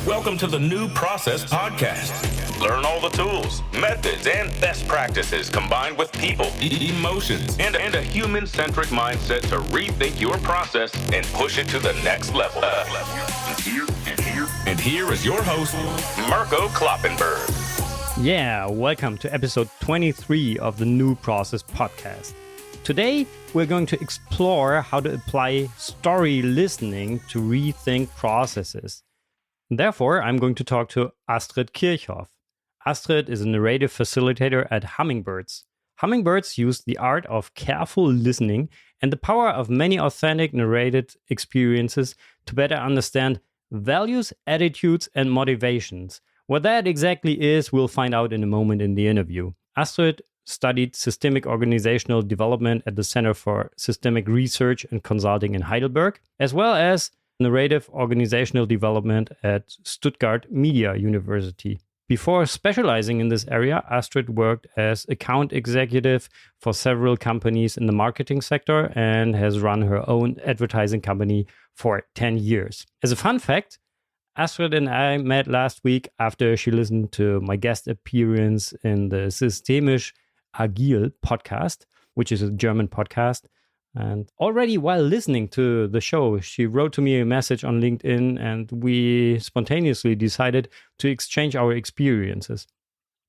Welcome to the New Process Podcast. Learn all the tools, methods, and best practices combined with people, emotions, and a human-centric mindset to rethink your process and push it to the next level. And here is your host, Mirko Kloppenberg. Yeah, welcome to episode 23 of the New Process Podcast. Today, we're going to explore how to apply story listening to rethink processes. Therefore, I'm going to talk to Astrid Kirchhoff. Astrid is a narrative facilitator at Hummingbirds. Hummingbirds use the art of careful listening and the power of many authentic narrated experiences to better understand values, attitudes, and motivations. What that exactly is, we'll find out in a moment in the interview. Astrid studied systemic organizational development at the Center for Systemic Research and Consulting in Heidelberg, as well as narrative organizational development at Stuttgart Media University. Before specializing in this area, Astrid worked as account executive for several companies in the marketing sector and has run her own advertising company for 10 years. As a fun fact, Astrid and I met last week after she listened to my guest appearance in the Systemisch Agil podcast, which is a German podcast. And already while listening to the show, she wrote to me a message on LinkedIn and we spontaneously decided to exchange our experiences.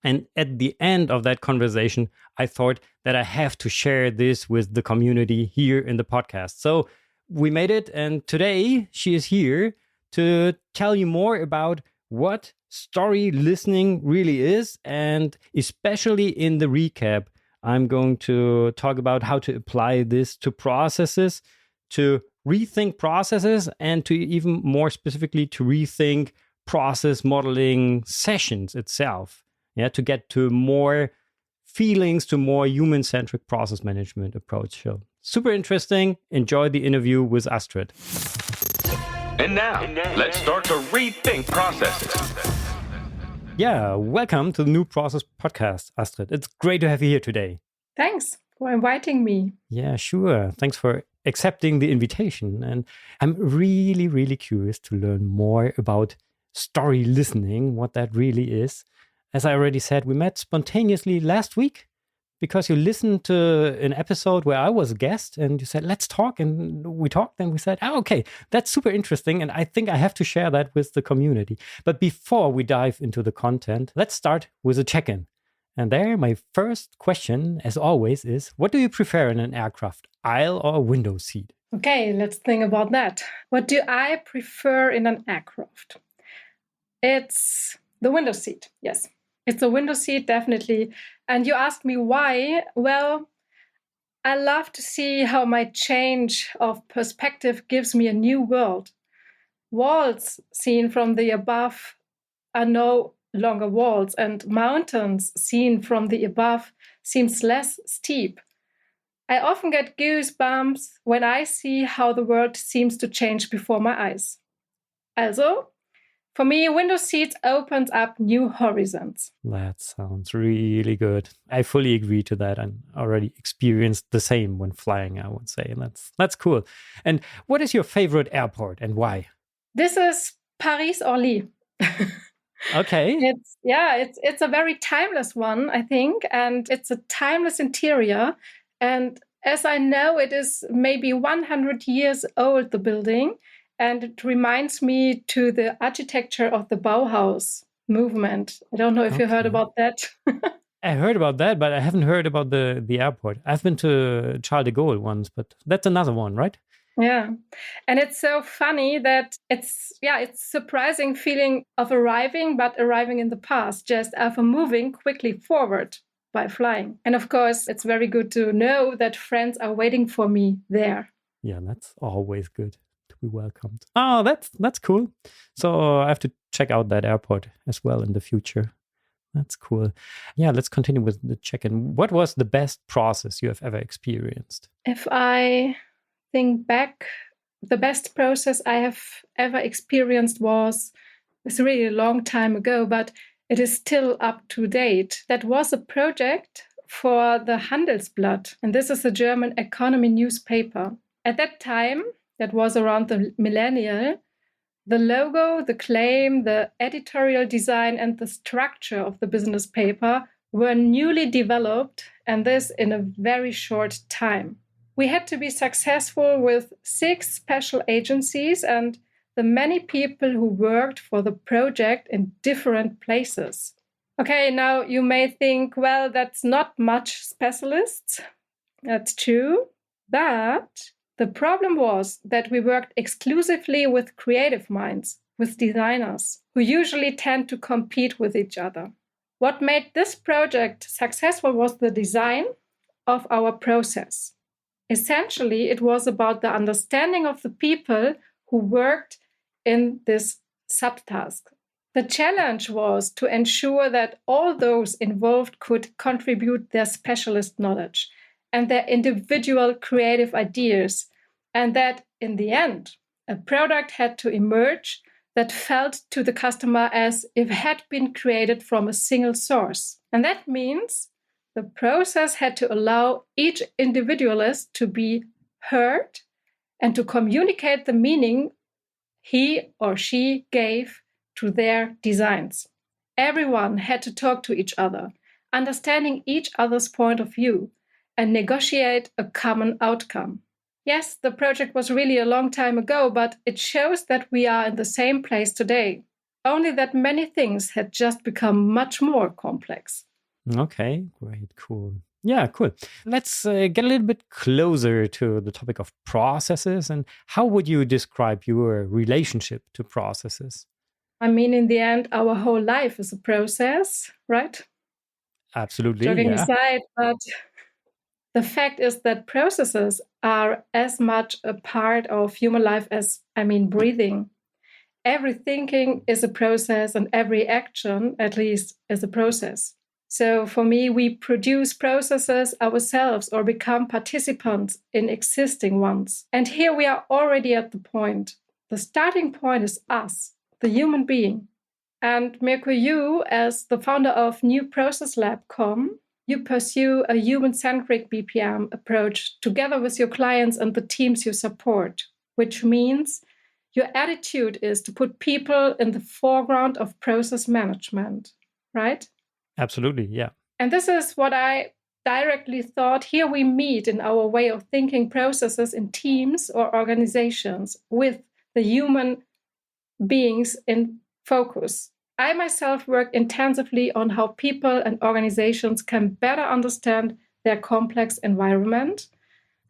And at the end of that conversation, I thought that I have to share this with the community here in the podcast. So we made it, and today she is here to tell you more about what story listening really is, and especially in the recap, I'm going to talk about how to apply this to processes, to rethink processes, and to even more specifically to rethink process modeling sessions itself. Yeah, to get to more feelings, to more human-centric process management approach. So super interesting. Enjoy the interview with Astrid. And now, let's start to rethink processes. Yeah, welcome to the New Process Podcast, Astrid. It's great to have you here today. Thanks for inviting me. Yeah, sure. Thanks for accepting the invitation. And I'm really, really curious to learn more about story listening, what that really is. As I already said, we met spontaneously last week because you listened to an episode where I was a guest and you said, let's talk. And we talked and we said, okay, that's super interesting. And I think I have to share that with the community. But before we dive into the content, let's start with a check-in. And there, my first question, as always, is what do you prefer in an aircraft, aisle or window seat? Okay, let's think about that. What do I prefer in an aircraft? It's the window seat, yes. It's a window seat, definitely. And you asked me why. Well, I love to see how my change of perspective gives me a new world. Walls seen from the above are no longer walls, and mountains seen from the above seems less steep. I often get goosebumps when I see how the world seems to change before my eyes. Also, for me, window seats opens up new horizons. That sounds really good. I fully agree to that. I already experienced the same when flying, I would say. And that's cool. And what is your favorite airport and why? This is Paris-Orly. Okay. It's a very timeless one, I think. And it's a timeless interior. And as I know, it is maybe 100 years old, the building. And it reminds me to the architecture of the Bauhaus movement. I don't know if you heard about that. I heard about that, but I haven't heard about the airport. I've been to Charles de Gaulle once, but that's another one, right? Yeah. And it's so funny that it's surprising feeling of arriving, but arriving in the past, just after moving quickly forward by flying. And of course, it's very good to know that friends are waiting for me there. Yeah, that's always good. Be welcomed. Oh, that's cool. So I have to check out that airport as well in the future. That's cool. Yeah, let's continue with the check-in. What was the best process you have ever experienced? If I think back, the best process I have ever experienced it's really a long time ago, but it is still up to date. That was a project for the Handelsblatt, and this is a German economy newspaper. At that time, that was around the millennium, The logo, the claim, the editorial design, and the structure of the business paper were newly developed, and this in a very short time. We had to be successful with 6 special agencies and the many people who worked for the project in different places. Okay, now you may think, well, that's not much specialists. That's true. But the problem was that we worked exclusively with creative minds, with designers, who usually tend to compete with each other. What made this project successful was the design of our process. Essentially, it was about the understanding of the people who worked in this subtask. The challenge was to ensure that all those involved could contribute their specialist knowledge and their individual creative ideas, and that in the end, a product had to emerge that felt to the customer as if it had been created from a single source. And that means the process had to allow each individualist to be heard and to communicate the meaning he or she gave to their designs. Everyone had to talk to each other, understanding each other's point of view, and negotiate a common outcome. Yes, the project was really a long time ago, but it shows that we are in the same place today. Only that many things had just become much more complex. Okay, great, cool. Yeah, cool. Let's get a little bit closer to the topic of processes. And how would you describe your relationship to processes? I mean, in the end, our whole life is a process, right? Absolutely. Joking Yeah. aside, but the fact is that processes are as much a part of human life as, breathing. Every thinking is a process, and every action, at least, is a process. So for me, we produce processes ourselves or become participants in existing ones. And here we are already at the point. The starting point is us, the human being. And Mirko, you, as the founder of newprocesslab.com, you pursue a human-centric BPM approach together with your clients and the teams you support, which means your attitude is to put people in the foreground of process management, right? Absolutely, yeah. And this is what I directly thought. Here we meet in our way of thinking processes in teams or organizations with the human beings in focus. I myself work intensively on how people and organizations can better understand their complex environment.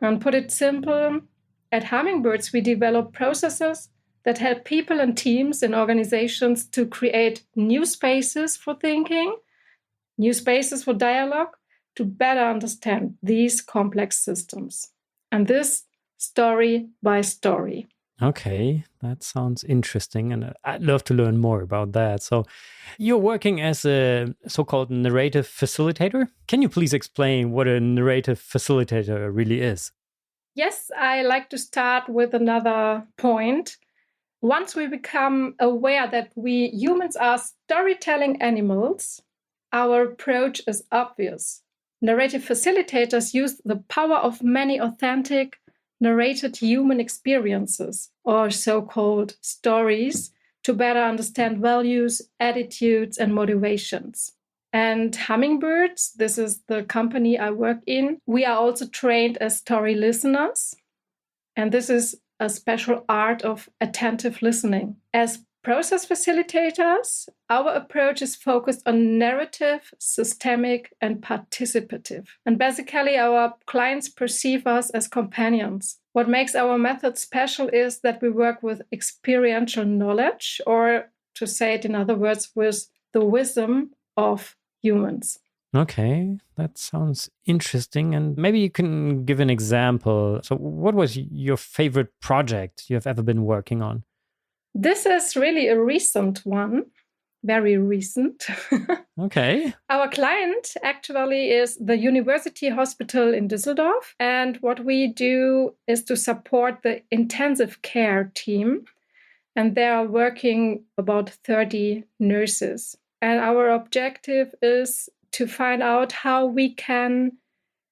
And put it simple, at Hummingbirds, we develop processes that help people and teams in organizations to create new spaces for thinking, new spaces for dialogue, to better understand these complex systems. And this story by story. Okay, that sounds interesting, and I'd love to learn more about that. So you're working as a so-called narrative facilitator. Can you please explain what a narrative facilitator really is? Yes, I like to start with another point. Once we become aware that we humans are storytelling animals, our approach is obvious. Narrative facilitators use the power of many authentic, narrated human experiences, or so-called stories, to better understand values, attitudes, and motivations. And Hummingbirds, this is the company I work in, we are also trained as story listeners. And this is a special art of attentive listening. As process facilitators, our approach is focused on narrative, systemic, and participative. And basically, our clients perceive us as companions. What makes our method special is that we work with experiential knowledge, or to say it in other words, with the wisdom of humans. Okay, that sounds interesting. And maybe you can give an example. So what was your favorite project you have ever been working on? This is really a recent one, very recent. Okay. Our client actually is the University Hospital in Düsseldorf. And what we do is to support the intensive care team. And they are working about 30 nurses. And our objective is to find out how we can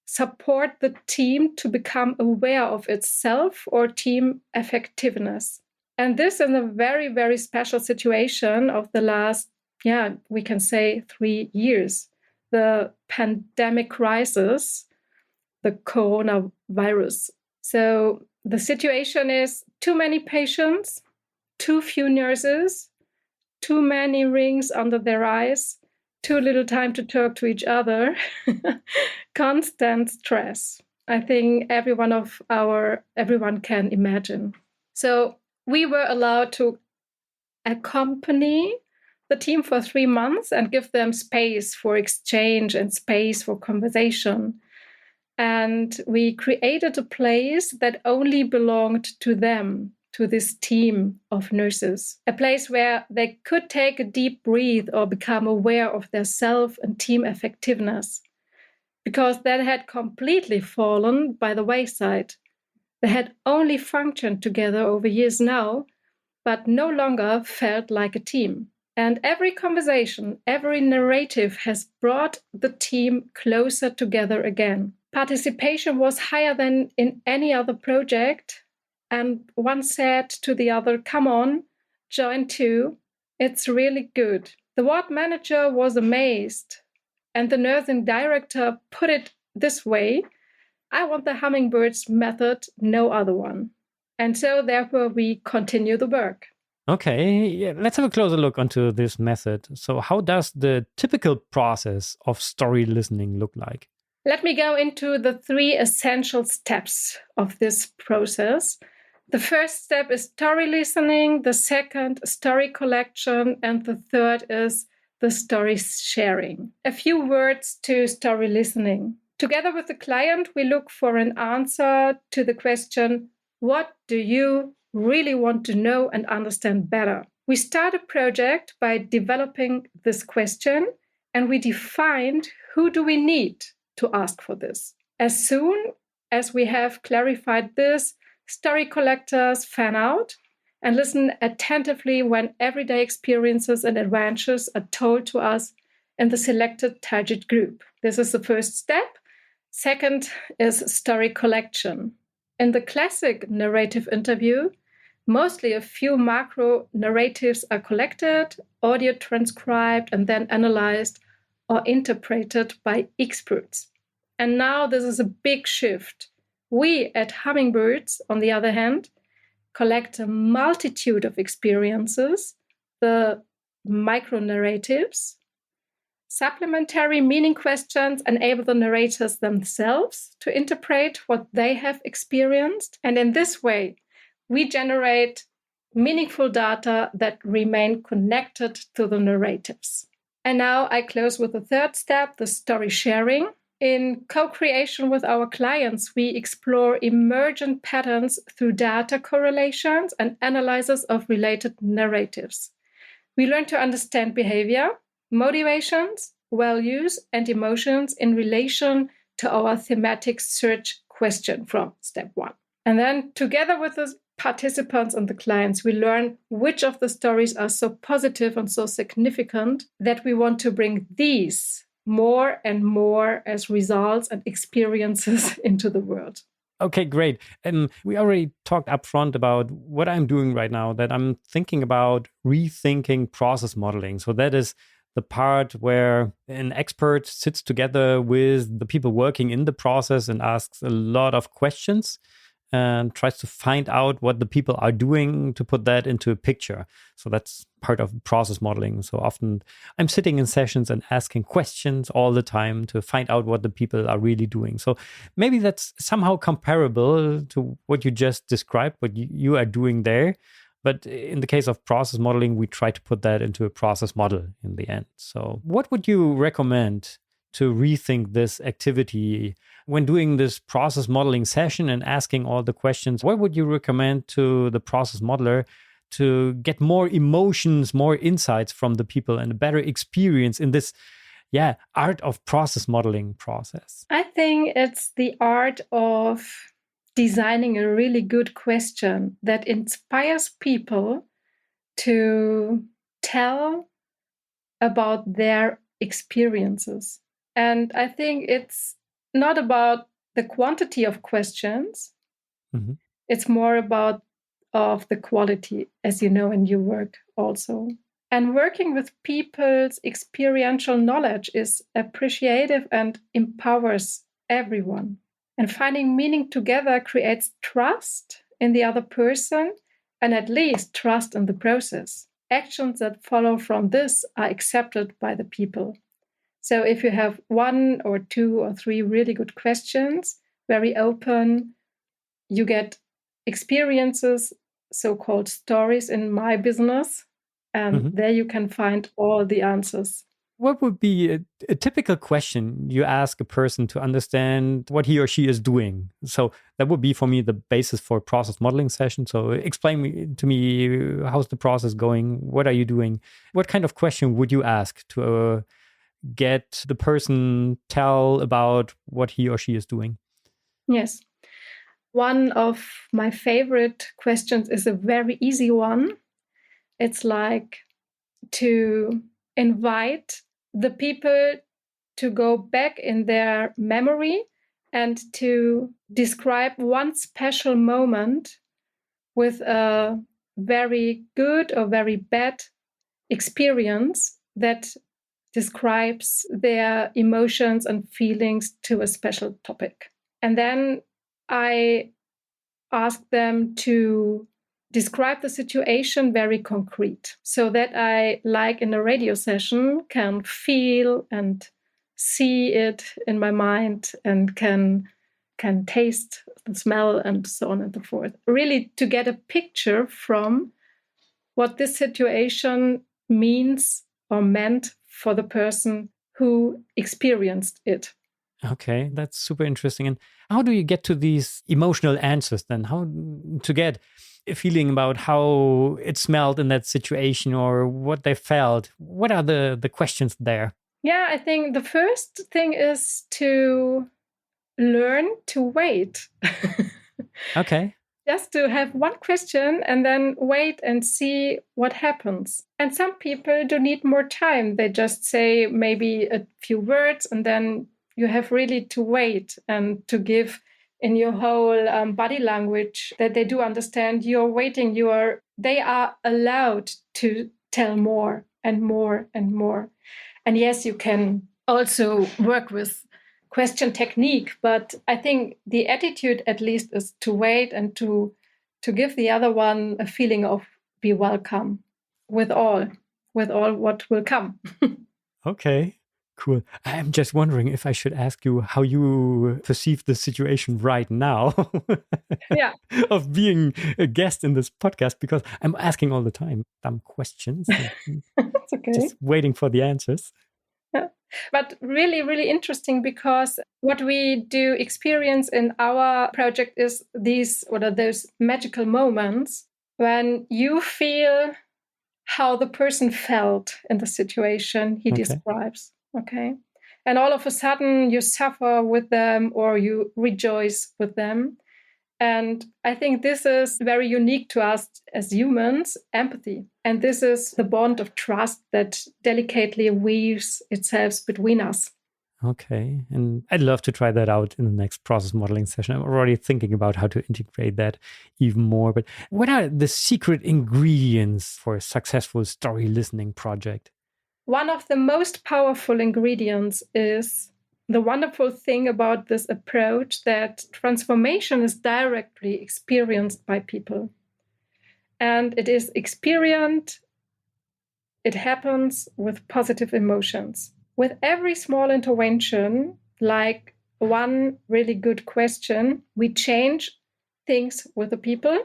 support the team to become aware of itself or team effectiveness. And this is a very, very special situation of the last, we can say 3 years. The pandemic crisis, the coronavirus. So the situation is too many patients, too few nurses, too many rings under their eyes, too little time to talk to each other, constant stress. I think everyone can imagine. So we were allowed to accompany the team for 3 months and give them space for exchange and space for conversation. And we created a place that only belonged to them, to this team of nurses, a place where they could take a deep breath or become aware of their self and team effectiveness, because that had completely fallen by the wayside. They had only functioned together over years now, but no longer felt like a team. And every conversation, every narrative has brought the team closer together again. Participation was higher than in any other project. And one said to the other, "Come on, join too. It's really good." The ward manager was amazed. And the nursing director put it this way: "I want the Hummingbirds method, no other one." And so therefore we continue the work. Okay, yeah, let's have a closer look onto this method. So how does the typical process of story listening look like? Let me go into the 3 essential steps of this process. The first step is story listening, the second, story collection, and the third is the story sharing. A few words to story listening. Together with the client, we look for an answer to the question, what do you really want to know and understand better? We start a project by developing this question, and we defined who do we need to ask for this. As soon as we have clarified this, story collectors fan out and listen attentively when everyday experiences and adventures are told to us in the selected target group. This is the first step. Second is story collection. In the classic narrative interview, mostly a few macro narratives are collected, audio transcribed, and then analyzed or interpreted by experts. And now this is a big shift. We at Hummingbirds, on the other hand, collect a multitude of experiences, the micro-narratives. Supplementary meaning questions enable the narrators themselves to interpret what they have experienced. And in this way, we generate meaningful data that remain connected to the narratives. And now I close with the third step, the story sharing. In co-creation with our clients, we explore emergent patterns through data correlations and analysis of related narratives. We learn to understand behavior, motivations, values, and emotions in relation to our thematic search question from step 1. And then together with the participants and the clients, we learn which of the stories are so positive and so significant that we want to bring these more and more as results and experiences into the world. Okay, great. And we already talked upfront about what I'm doing right now, that I'm thinking about rethinking process modeling. So that is the part where an expert sits together with the people working in the process and asks a lot of questions and tries to find out what the people are doing to put that into a picture. So that's part of process modeling. So often I'm sitting in sessions and asking questions all the time to find out what the people are really doing. So maybe that's somehow comparable to what you just described, what you are doing there. But in the case of process modeling, we try to put that into a process model in the end. So what would you recommend to rethink this activity when doing this process modeling session and asking all the questions? What would you recommend to the process modeler to get more emotions, more insights from the people and a better experience in this art of process modeling process? I think it's the art of designing a really good question that inspires people to tell about their experiences. And I think it's not about the quantity of questions. Mm-hmm. It's more about of the quality, as you know, in your work also. And working with people's experiential knowledge is appreciative and empowers everyone. And finding meaning together creates trust in the other person and at least trust in the process. Actions that follow from this are accepted by the people. So if you have 1 or 2 or 3 really good questions, very open, you get experiences, so-called stories in my business, and there you can find all the answers. What would be a typical question you ask a person to understand what he or she is doing? So that would be for me the basis for a process modeling session. So explain to me, how's the process going? What are you doing? What kind of question would you ask to get the person tell about what he or she is doing? Yes. One of my favorite questions is a very easy one. It's like to invite the people to go back in their memory and to describe one special moment with a very good or very bad experience that describes their emotions and feelings to a special topic. And then I ask them to describe the situation very concrete, so that I, like in a radio session, can feel and see it in my mind and can taste the smell and so on and so forth. Really to get a picture from what this situation means or meant for the person who experienced it. Okay, that's super interesting. And how do you get to these emotional answers then? How to get a feeling about how it smelled in that situation or what they felt? What are the questions there? Yeah, I think the first thing is to learn to wait. Okay. Just to have one question and then wait and see what happens. And some people do need more time. They just say maybe a few words and then you have really to wait and to give in your whole body language that they do understand you're waiting. They are allowed to tell more and more and more. And yes, you can also work with question technique, but I think the attitude at least is to wait and to give the other one a feeling of be welcome with all what will come. Okay. Cool. I'm just wondering if I should ask you how you perceive the situation right now Yeah. of being a guest in this podcast, because I'm asking all the time dumb questions. That's okay. Just waiting for the answers. Yeah. But really, really interesting, because what we do experience in our project is those magical moments when you feel how the person felt in the situation he describes. Okay. And all of a sudden you suffer with them or you rejoice with them. And I think this is very unique to us as humans, empathy. And this is the bond of trust that delicately weaves itself between us. Okay. And I'd love to try that out in the next process modeling session. I'm already thinking about how to integrate that even more. But what are the secret ingredients for a successful story listening project? One of the most powerful ingredients is the wonderful thing about this approach that transformation is directly experienced by people. And it is experienced, it happens with positive emotions. With every small intervention, like one really good question, we change things with the people.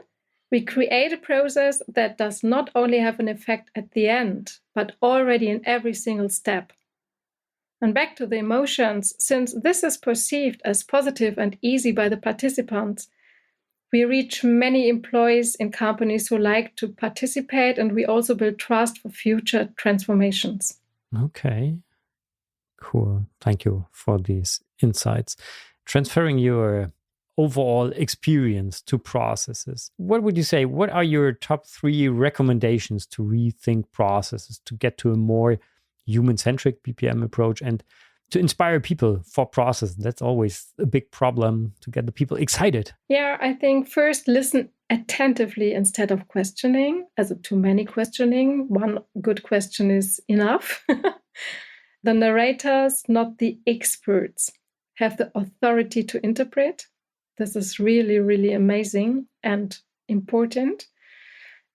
We create a process that does not only have an effect at the end, but already in every single step. And back to the emotions, since this is perceived as positive and easy by the participants, we reach many employees in companies who like to participate, and we also build trust for future transformations. Okay, cool. Thank you for these insights. Transferring your overall experience to processes. What would you say? What are your top 3 recommendations to rethink processes to get to a more human-centric BPM approach and to inspire people for process? That's always a big problem, to get the people excited. Yeah, I think first listen attentively instead of questioning, as too many questioning. One good question is enough. The narrators, not the experts, have the authority to interpret. This is really, really amazing and important.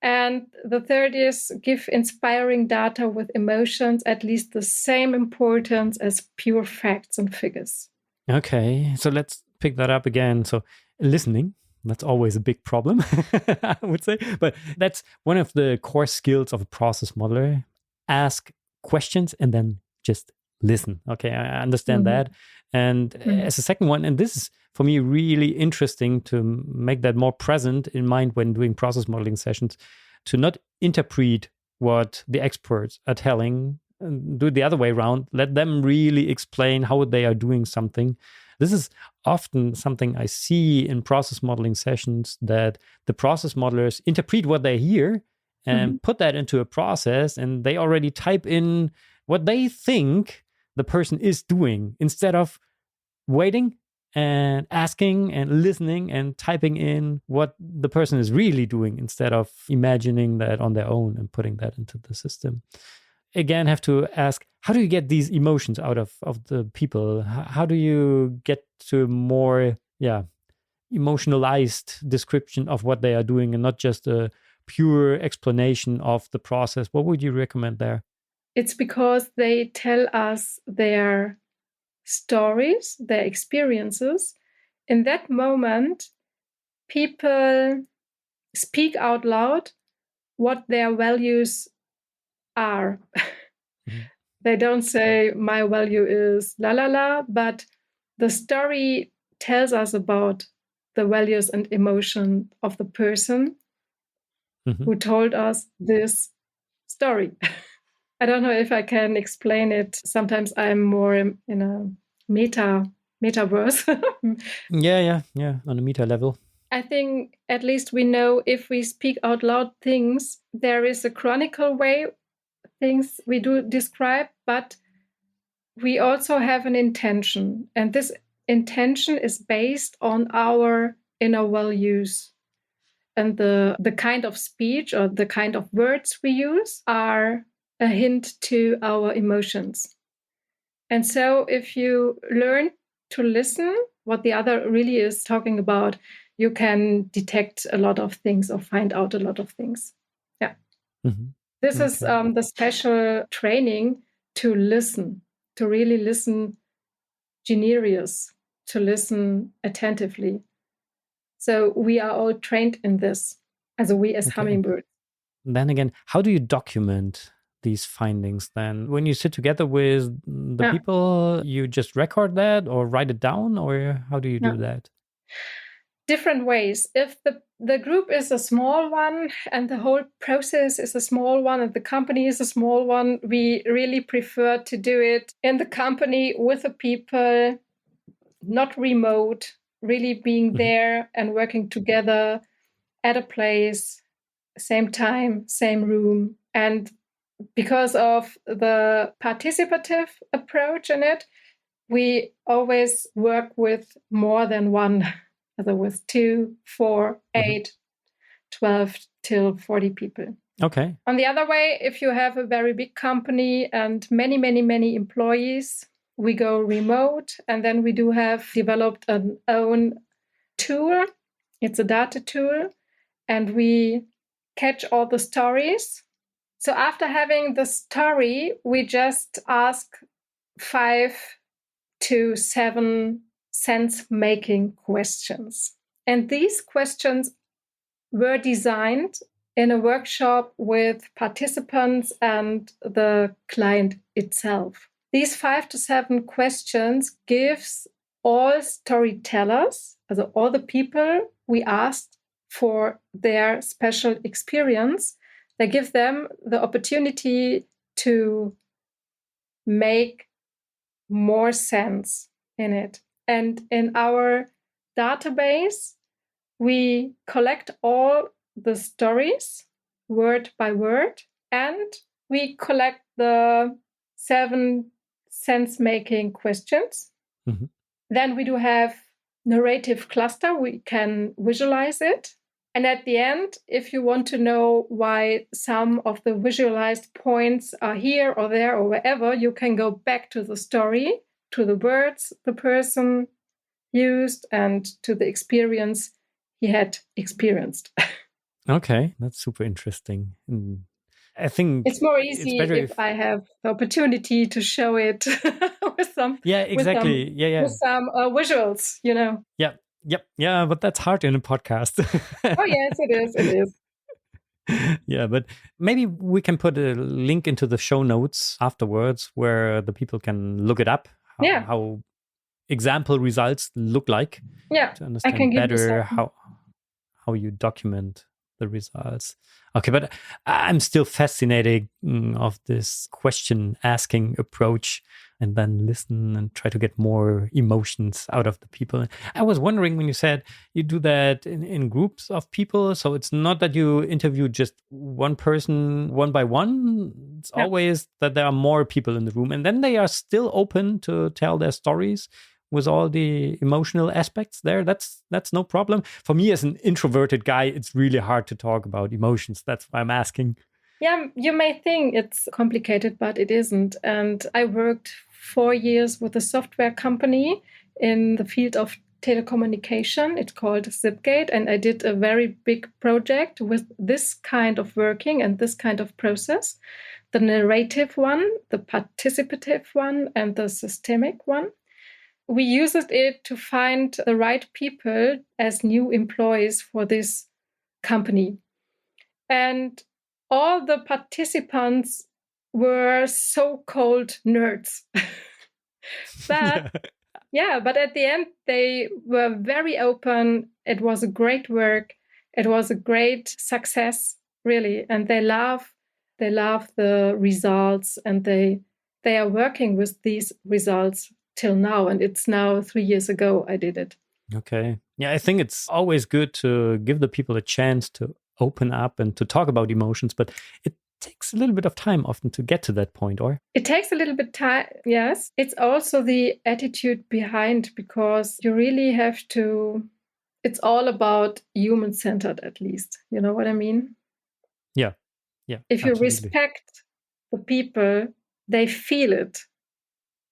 And the third is give inspiring data with emotions at least the same importance as pure facts and figures. Okay, so let's pick that up again. So listening, that's always a big problem, I would say. But that's one of the core skills of a process modeler. Ask questions and then just listen. Okay, I understand that. And as a second one, and this is for me really interesting to make that more present in mind when doing process modeling sessions, to not interpret what the experts are telling, and do it the other way around. Let them really explain how they are doing something. This is often something I see in process modeling sessions, that the process modelers interpret what they hear and put that into a process, and they already type in what they think the person is doing, instead of waiting and asking and listening and typing in what the person is really doing, instead of imagining that on their own and putting that into the system. Again, have to ask, how do you get these emotions out of the people? How do you get to a more emotionalized description of what they are doing, and not just a pure explanation of the process? What would you recommend there? It's because they tell us their stories, their experiences. In that moment, people speak out loud what their values are. They don't say, my value is la la la, but the story tells us about the values and emotion of the person who told us this story. I don't know if I can explain it. Sometimes I'm more in a metaverse. Yeah, on a meta level. I think at least we know if we speak out loud things, there is a chronicle way things we do describe, but we also have an intention. And this intention is based on our inner values. And the kind of speech or the kind of words we use are a hint to our emotions. And so if you learn to listen what the other really is talking about, you can detect a lot of things or find out a lot of things. Yeah. This is the special training to listen, to really listen generous, to listen attentively. So we are all trained in this, as we as Hummingbird. Then again, how do you document these findings then? When you sit together with the people, you just record that or write it down, or how do you do that? Different ways. If the group is a small one and the whole process is a small one and the company is a small one, we really prefer to do it in the company with the people, not remote, really being there and working together at a place, same time, same room. And because of the participative approach in it, we always work with more than one, either with 2, 4, 8, 12 till 40 people. Okay. On the other way, if you have a very big company and many, many, many employees, we go remote, and then we do have developed an own tool. It's a data tool, and we catch all the stories. So after having the story, we just ask 5 to 7 sense-making questions. And these questions were designed in a workshop with participants and the client itself. These 5 to 7 questions gives all storytellers, also all the people we asked for their special experience, they give them the opportunity to make more sense in it. And in our database, we collect all the stories word by word, and we collect the 7 sense-making questions. Mm-hmm. Then we do have narrative cluster. We can visualize it. And at the end, if you want to know why some of the visualized points are here or there or wherever, you can go back to the story, to the words the person used, and to the experience he had experienced. Okay, that's super interesting. I think it's more easy if I have the opportunity to show it with some exactly with some visuals, Yeah, but that's hard in a podcast. Oh yes, it is. Yeah, but maybe we can put a link into the show notes afterwards where the people can look it up, how example results look like, to understand better how you document the results. Okay, but I'm still fascinated of this question asking approach, and then listen and try to get more emotions out of the people. I was wondering when you said you do that in groups of people, so it's not that you interview just one person one by one. It's always that there are more people in the room, and then they are still open to tell their stories with all the emotional aspects there. That's no problem. For me as an introverted guy, it's really hard to talk about emotions. That's why I'm asking. Yeah, you may think it's complicated, but it isn't. And I worked 4 years with a software company in the field of telecommunication. It's called Zipgate. And I did a very big project with this kind of working and this kind of process. The narrative one, the participative one, and the systemic one. We used it to find the right people as new employees for this company. And all the participants were so-called nerds. But at the end, they were very open. It was a great work. It was a great success, really. And they love the results, and they are working with these results till now. And it's now 3 years ago I did it. Okay. Yeah, I think it's always good to give the people a chance to open up and to talk about emotions, but it takes a little bit of time often to get to that point, or? It takes a little bit time, yes. It's also the attitude behind, because you really have to, it's all about human-centered, at least. You know what I mean? Yeah. If you respect the people, they feel it.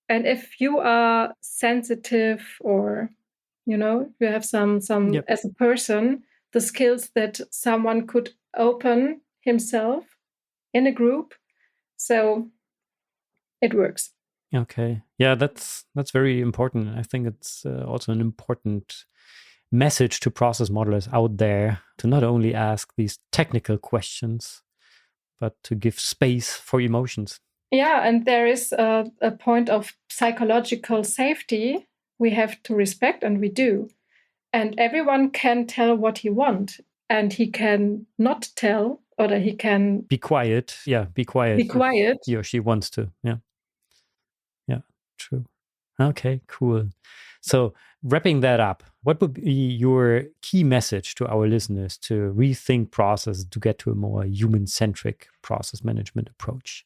And if you are sensitive, or, you have some as a person, the skills that someone could open himself in a group, so it works. Okay. Yeah, that's very important. I think it's also an important message to process modelers out there to not only ask these technical questions, but to give space for emotions. Yeah, and there is a point of psychological safety we have to respect, and we do. And everyone can tell what he wants, and he can not tell, or he can... Be quiet. Yeah, be quiet. Be quiet. He or she wants to. Yeah. Yeah, true. Okay, cool. So wrapping that up, what would be your key message to our listeners to rethink process to get to a more human-centric process management approach?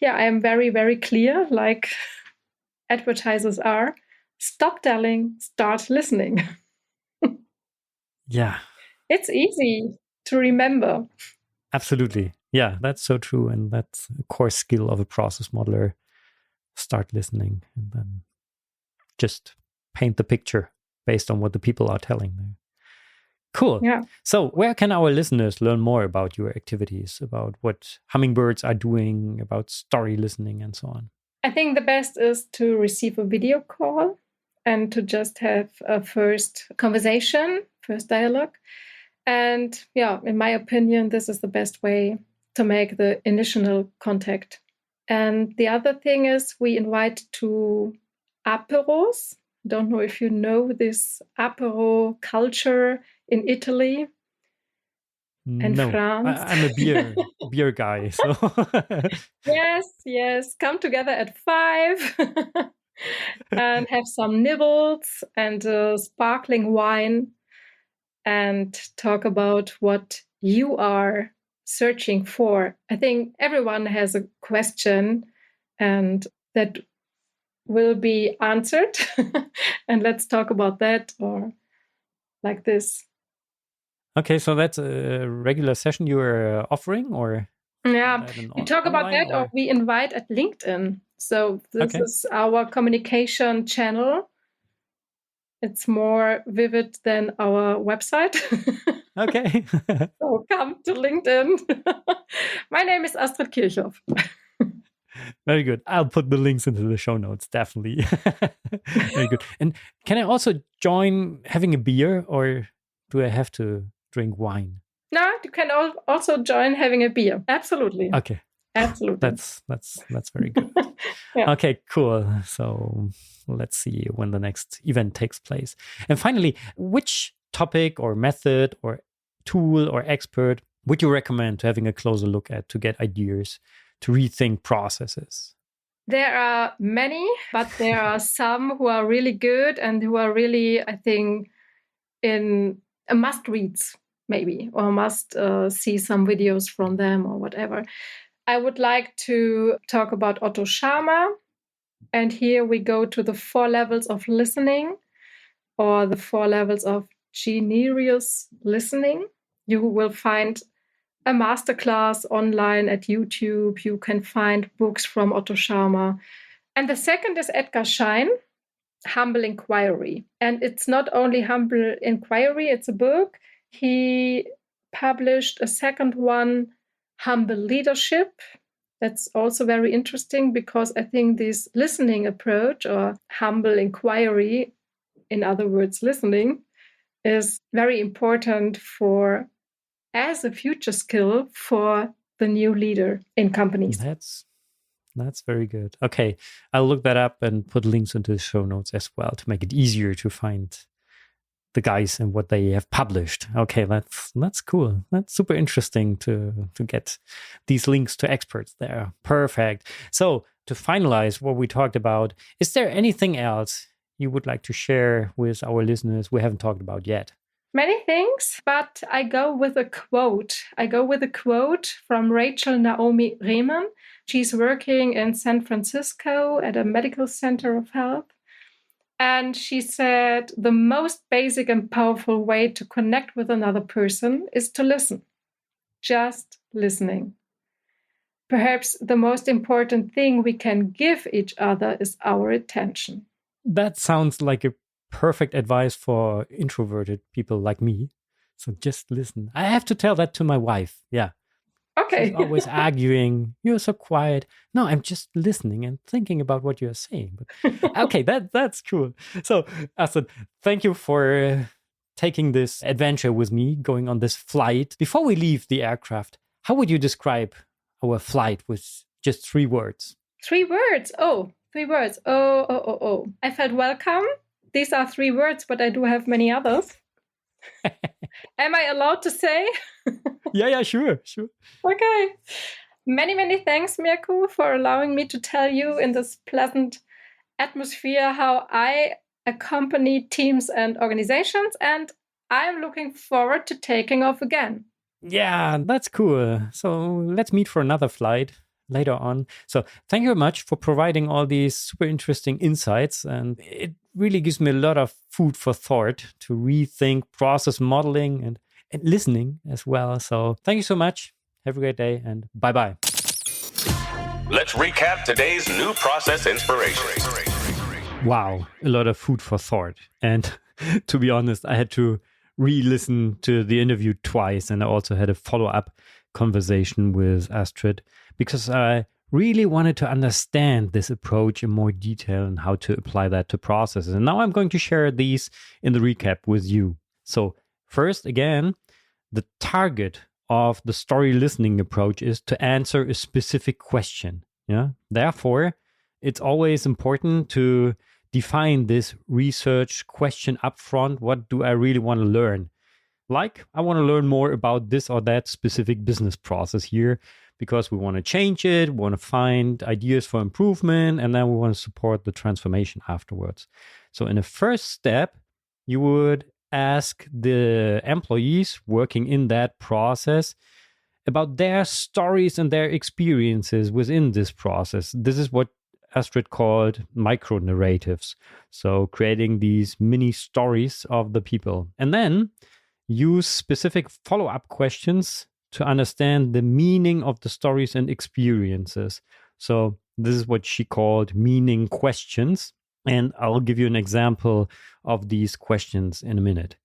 Yeah, I am very, very clear, like advertisers are. Stop telling, start listening. Yeah. It's easy to remember. Absolutely. Yeah, that's so true. And that's a core skill of a process modeler. Start listening and then just paint the picture based on what the people are telling them. Cool. Yeah. So where can our listeners learn more about your activities, about what Hummingbirds are doing, about story listening and so on? I think the best is to receive a video call and to just have a first conversation, first dialogue. And yeah, in my opinion, this is the best way to make the initial contact. And the other thing is we invite to aperos. Don't know if you know this apero culture in Italy and France. I'm a beer guy. So Yes. Come together at 5 and have some nibbles and sparkling wine and talk about what you are searching for. I think everyone has a question, and that will be answered. And let's talk about that, or like this. Okay, so that's a regular session you are offering, or? Yeah, we talk about that, or we invite at LinkedIn. So this is our communication channel. It's more vivid than our website. Okay. So come to LinkedIn. My name is Astrid Kirchhoff. Very good. I'll put the links into the show notes, definitely. Very good. And can I also join having a beer, or do I have to drink wine? No, you can also join having a beer. Absolutely. Okay. Absolutely. That's very good. Yeah. Okay, cool. So let's see when the next event takes place. And finally, which topic or method or tool or expert would you recommend to having a closer look at to get ideas to rethink processes? There are many, but there are some who are really good and who are really, I think, in a must-reads maybe, or must see some videos from them or whatever. I would like to talk about Otto Scharmer. And here we go to the 4 levels of listening, or the 4 levels of generous listening. You will find a masterclass online at YouTube. You can find books from Otto Scharmer. And the second is Edgar Schein, Humble Inquiry. And it's not only Humble Inquiry, it's a book. He published a second one, Humble Leadership. That's also very interesting, because I think this listening approach, or humble inquiry, in other words, listening, is very important as a future skill for the new leader in companies. That's very good. Okay, I'll look that up and put links into the show notes as well to make it easier to find the guys and what they have published. Okay, that's cool. That's super interesting to get these links to experts there. Perfect. So to finalize what we talked about, is there anything else you would like to share with our listeners we haven't talked about yet? Many things, but I go with a quote. I go with a quote from Rachel Naomi Remen. She's working in San Francisco at a medical center of health. And she said, the most basic and powerful way to connect with another person is to listen. Just listening. Perhaps the most important thing we can give each other is our attention. That sounds like a perfect advice for introverted people like me. So just listen. I have to tell that to my wife. Yeah. Okay. She's always arguing. You're so quiet. No, I'm just listening and thinking about what you're saying. But okay, that's cool. So, Astrid, thank you for taking this adventure with me, going on this flight. Before we leave the aircraft, how would you describe our flight with just 3 words? 3 words. 3 words. Oh. I felt welcome. These are 3 words, but I do have many others. Am I allowed to say? Yeah, sure. Okay. Many, many thanks, Mirko, for allowing me to tell you in this pleasant atmosphere how I accompany teams and organizations, and I'm looking forward to taking off again. Yeah, that's cool. So let's meet for another flight later on. So thank you very much for providing all these super interesting insights, and it really gives me a lot of food for thought to rethink process modeling and listening as well. So thank you so much. Have a great day, and bye-bye. Let's recap today's new process inspiration. Wow, a lot of food for thought. And to be honest, I had to re-listen to the interview twice, and I also had a follow-up conversation with Astrid because I really wanted to understand this approach in more detail and how to apply that to processes. And now I'm going to share these in the recap with you. So first, again, the target of the story listening approach is to answer a specific question. Yeah. Therefore, it's always important to define this research question upfront. What do I really want to learn? Like, I want to learn more about this or that specific business process here because we want to change it, we want to find ideas for improvement, and then we want to support the transformation afterwards. So in the first step, you would ask the employees working in that process about their stories and their experiences within this process. This is what Astrid called micro narratives. So creating these mini stories of the people. And then use specific follow-up questions to understand the meaning of the stories and experiences. So this is what she called meaning questions. And I'll give you an example of these questions in a minute.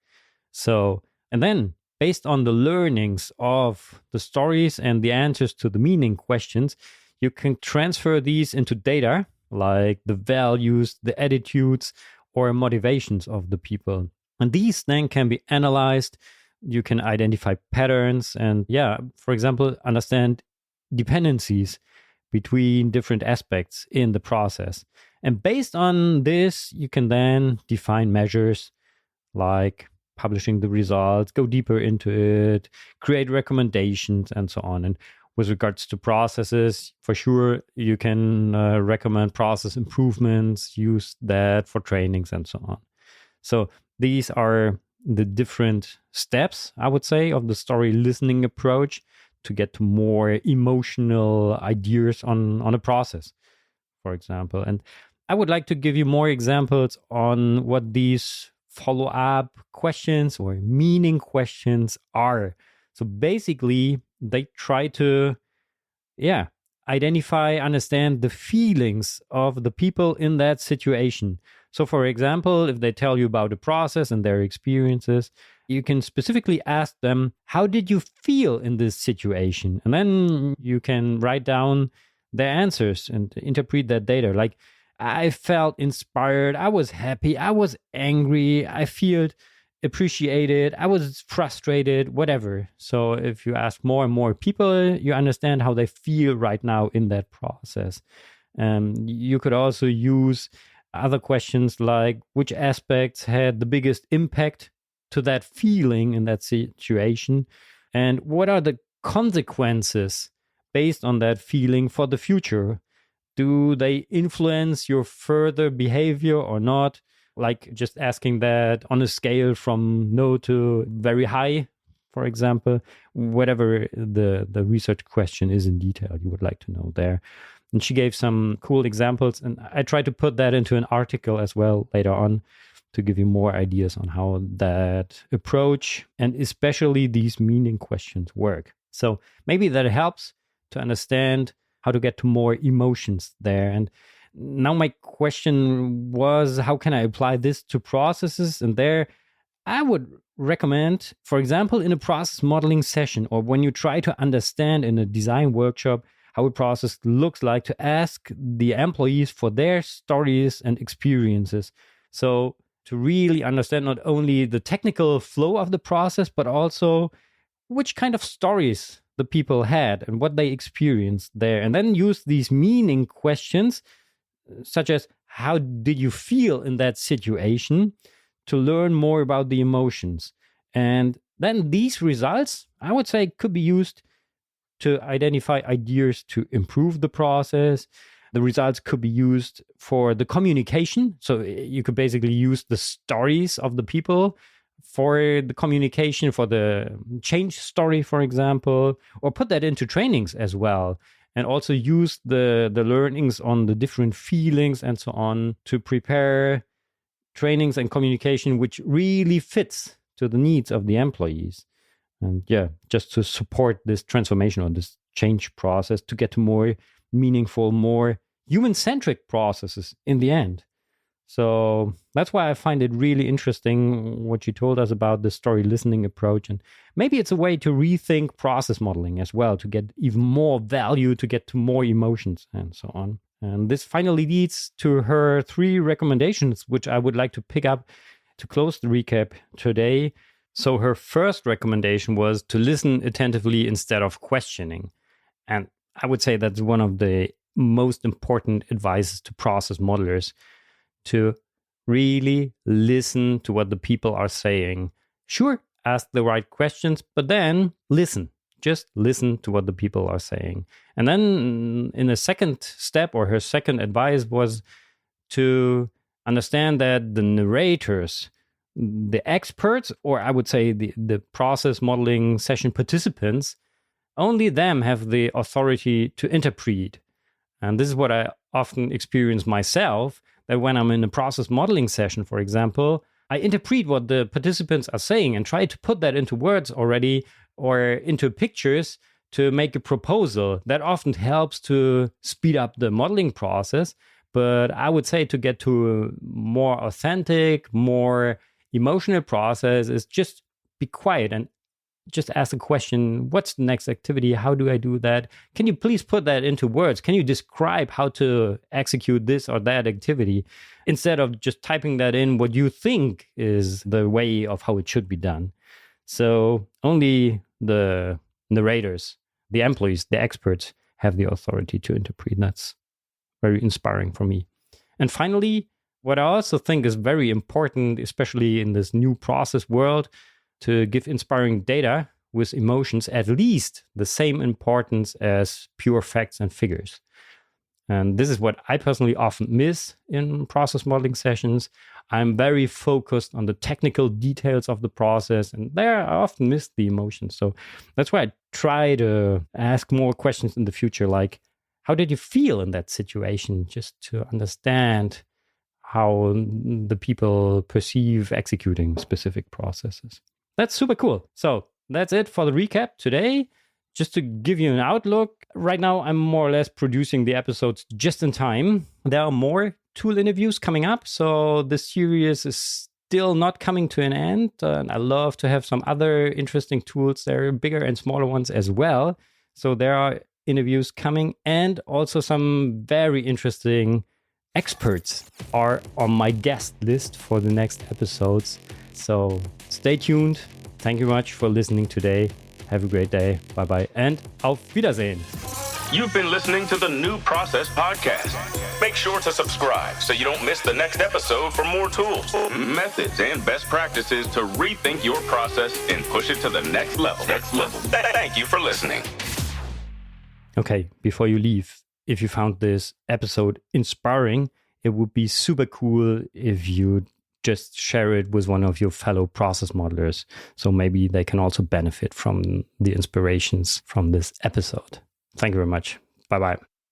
So, and then based on the learnings of the stories and the answers to the meaning questions, you can transfer these into data, like the values, the attitudes, or motivations of the people. And these then can be analyzed. You can identify patterns and, for example, understand dependencies between different aspects in the process. And based on this, you can then define measures like publishing the results, go deeper into it, create recommendations, and so on. And with regards to processes, for sure, you can recommend process improvements, use that for trainings, and so on. So these are the different steps, I would say, of the story listening approach to get to more emotional ideas on a process, for example. And I would like to give you more examples on what these follow-up questions or meaning questions are. So basically, they try to, identify, understand the feelings of the people in that situation. So for example, if they tell you about a process and their experiences, you can specifically ask them, how did you feel in this situation? And then you can write down their answers and interpret that data. Like, I felt inspired, I was happy, I was angry, I felt appreciated, I was frustrated, whatever. So if you ask more and more people, you understand how they feel right now in that process. You could also use other questions like which aspects had the biggest impact to that feeling in that situation, and what are the consequences based on that feeling for the future. Do they influence your further behavior or not? Like just asking that on a scale from no to very high, for example, whatever the research question is in detail you would like to know there. And she gave some cool examples, and I tried to put that into an article as well later on to give you more ideas on how that approach and especially these meaning questions work. So maybe that helps to understand how to get to more emotions there. And now my question was, how can I apply this to processes? And there I would recommend, for example, in a process modeling session, or when you try to understand in a design workshop how a process looks like, to ask the employees for their stories and experiences. So to really understand not only the technical flow of the process, but also which kind of stories the people had and what they experienced there. And then use these meaning questions, such as how did you feel in that situation, to learn more about the emotions. And then these results, I would say, could be used to identify ideas to improve the process. The results could be used for the communication. So you could basically use the stories of the people for the communication, for the change story, for example, or put that into trainings as well. And also use the learnings on the different feelings and so on to prepare trainings and communication which really fits to the needs of the employees. And just to support this transformation or this change process to get to more meaningful, more human-centric processes in the end. So that's why I find it really interesting what you told us about the story listening approach. And maybe it's a way to rethink process modeling as well, to get even more value, to get to more emotions and so on. And this finally leads to her 3 recommendations, which I would like to pick up to close the recap today. So her first recommendation was to listen attentively instead of questioning. And I would say that's one of the most important advices to process modelers, to really listen to what the people are saying. Sure, ask the right questions, but then listen. Just listen to what the people are saying. And then in a second step, or her second advice, was to understand that the narrators, the experts, or I would say the process modeling session participants, only them have the authority to interpret. And this is what I often experience myself that when I'm in a process modeling session, for example, I interpret what the participants are saying and try to put that into words already or into pictures to make a proposal. That often helps to speed up the modeling process. But I would say to get to a more authentic, more emotional process is just be quiet and just ask the question, what's the next activity? How do I do that? Can you please put that into words? Can you describe how to execute this or that activity instead of just typing that in what you think is the way of how it should be done? So only the narrators, the employees, the experts have the authority to interpret. That's very inspiring for me. And finally, what I also think is very important, especially in this new process world, to give inspiring data with emotions at least the same importance as pure facts and figures. And this is what I personally often miss in process modeling sessions. I'm very focused on the technical details of the process, and there I often miss the emotions. So that's why I try to ask more questions in the future, like, how did you feel in that situation? Just to understand how the people perceive executing specific processes. That's super cool. So that's it for the recap today. Just to give you an outlook, right now I'm more or less producing the episodes just in time. There are more tool interviews coming up, so the series is still not coming to an end. And I love to have some other interesting tools. There are bigger and smaller ones as well. So there are interviews coming, and also some very interesting experts are on my guest list for the next episodes. So stay tuned. Thank you much for listening today. Have a great day. Bye-bye and auf Wiedersehen. You've been listening to the New Process Podcast. Make sure to subscribe so you don't miss the next episode for more tools, methods, and best practices to rethink your process and push it to the next level. Thank you for listening. Okay, before you leave, if you found this episode inspiring, it would be super cool if you just share it with one of your fellow process modelers. So maybe they can also benefit from the inspirations from this episode. Thank you very much. Bye-bye.